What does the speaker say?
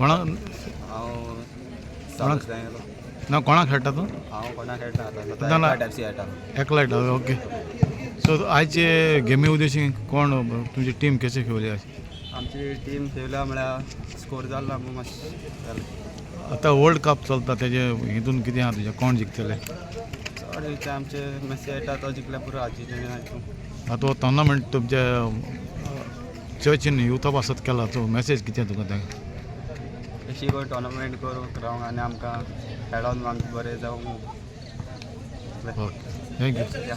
कोणा हांव कोणाक सावथ जाय गेलो ना कोणाक खेळटा तूं हांव कोणाक खेळटा ना. आतां टॅप्सी खेळटा एकला खेळटा ओके. सो आयचे गेमी उद्देशी कोण तुमची टीम कशी खेळली आज? आमची टीम खेळल्या म्हळ्यार स्कोर जाल्लो आमकां मातशें जालें. आतां वर्ल्ड कप चलता तेजे हितून कितें आहा तुजें कोण जिखतले? चड विचार आमचे मेसी खेळटा तो जिखल्या पुरो अर्जेंटिना हितून. आतां हो टोर्नामेंट तुमच्या चर्चीन युथ ऑफ आसत केला तो मॅसेज कितें तुका ताका? अशी करून टोर्नामेंट करूंक रावंक आनी आमकां खेळोन आमकां बरें जावंक. थँक्यू.